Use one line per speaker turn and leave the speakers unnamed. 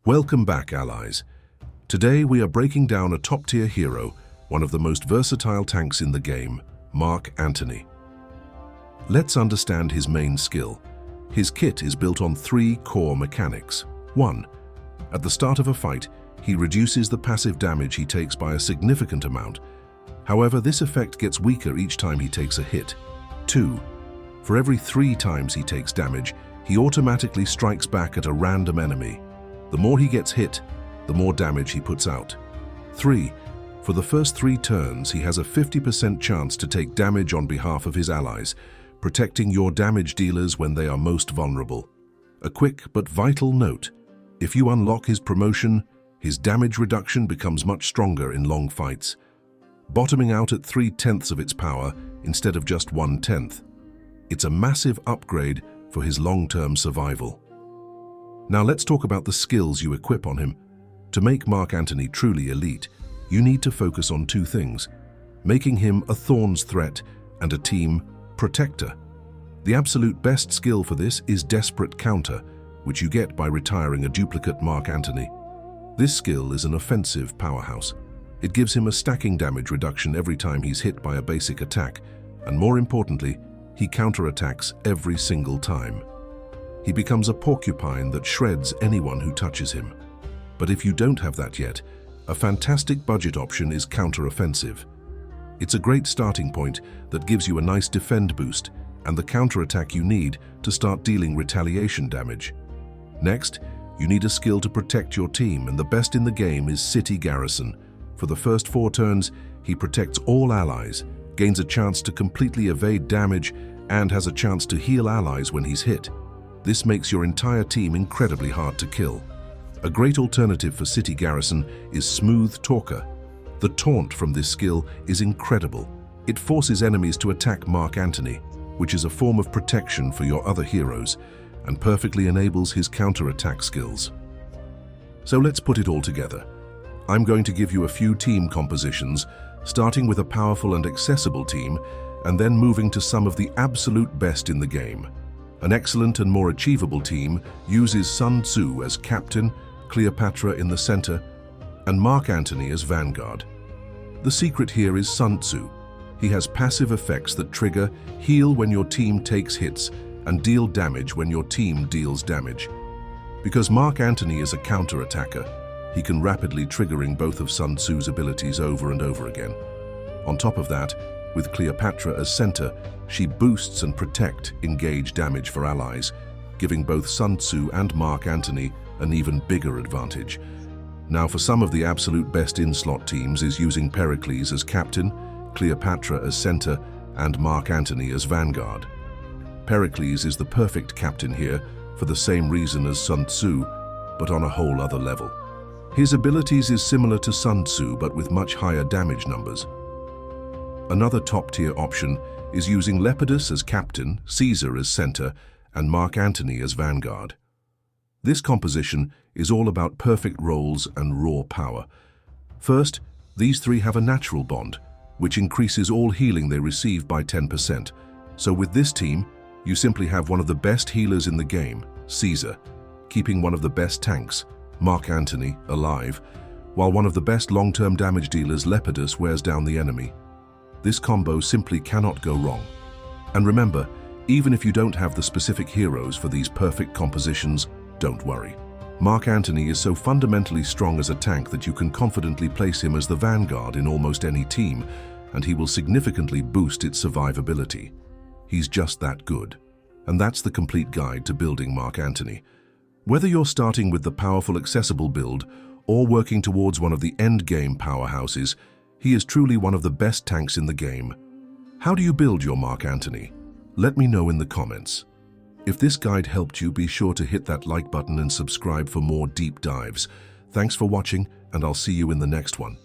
Welcome back, allies. Today we are breaking down a top-tier hero, one of the most versatile tanks in the game, Mark Antony. Let's understand his main skill. His kit is built on 3 core mechanics. 1. At the start of a fight, he reduces the passive damage he takes by a significant amount. However, this effect gets weaker each time he takes a hit. 2. For every 3 times he takes damage, he automatically strikes back at a random enemy. The more he gets hit, the more damage he puts out. 3. For the first 3 turns, he has a 50% chance to take damage on behalf of his allies, protecting your damage dealers when they are most vulnerable. A quick but vital note: if you unlock his promotion, his damage reduction becomes much stronger in long fights, bottoming out at 3/10 of its power instead of just 1/10. It's a massive upgrade for his long-term survival. Now let's talk about the skills you equip on him. To make Mark Antony truly elite, you need to focus on 2 things: making him a Thorns threat and a team protector. The absolute best skill for this is Desperate Counter, which you get by retiring a duplicate Mark Antony. This skill is an offensive powerhouse. It gives him a stacking damage reduction every time he's hit by a basic attack, and more importantly, he counterattacks every single time. He becomes a porcupine that shreds anyone who touches him. But if you don't have that yet, a fantastic budget option is counter-offensive. It's a great starting point that gives you a nice defend boost and the counterattack you need to start dealing retaliation damage. Next, you need a skill to protect your team, and the best in the game is City Garrison. For the first 4 turns, he protects all allies, gains a chance to completely evade damage, and has a chance to heal allies when he's hit. This makes your entire team incredibly hard to kill. A great alternative for City Garrison is Smooth Talker. The taunt from this skill is incredible. It forces enemies to attack Mark Antony, which is a form of protection for your other heroes, and perfectly enables his counterattack skills. So let's put it all together. I'm going to give you a few team compositions, starting with a powerful and accessible team, and then moving to some of the absolute best in the game. An excellent and more achievable team uses Sun Tzu as captain, Cleopatra in the center, and Mark Antony as vanguard. The secret here is Sun Tzu. He has passive effects that trigger heal when your team takes hits and deal damage when your team deals damage. Because Mark Antony is a counter-attacker, he can rapidly triggering both of Sun Tzu's abilities over and over again. On top of that, with Cleopatra as center, she boosts and protect engage damage for allies, giving both Sun Tzu and Mark Antony an even bigger advantage. Now for some of the absolute best in-slot teams is using Pericles as captain, Cleopatra as center, and Mark Antony as vanguard. Pericles is the perfect captain here for the same reason as Sun Tzu, but on a whole other level. His abilities is similar to Sun Tzu but with much higher damage numbers. Another top-tier option is using Lepidus as captain, Caesar as center, and Mark Antony as vanguard. This composition is all about perfect roles and raw power. First, these 3 have a natural bond, which increases all healing they receive by 10%. So with this team, you simply have one of the best healers in the game, Caesar, keeping one of the best tanks, Mark Antony, alive, while one of the best long-term damage dealers, Lepidus, wears down the enemy. This combo simply cannot go wrong. And remember, even if you don't have the specific heroes for these perfect compositions, don't worry. Mark Antony is so fundamentally strong as a tank that you can confidently place him as the vanguard in almost any team, and he will significantly boost its survivability. He's just that good. And that's the complete guide to building Mark Antony. Whether you're starting with the powerful accessible build or working towards one of the endgame powerhouses, he is truly one of the best tanks in the game. How do you build your Mark Antony? Let me know in the comments. If this guide helped you, be sure to hit that like button and subscribe for more deep dives. Thanks for watching, and I'll see you in the next one.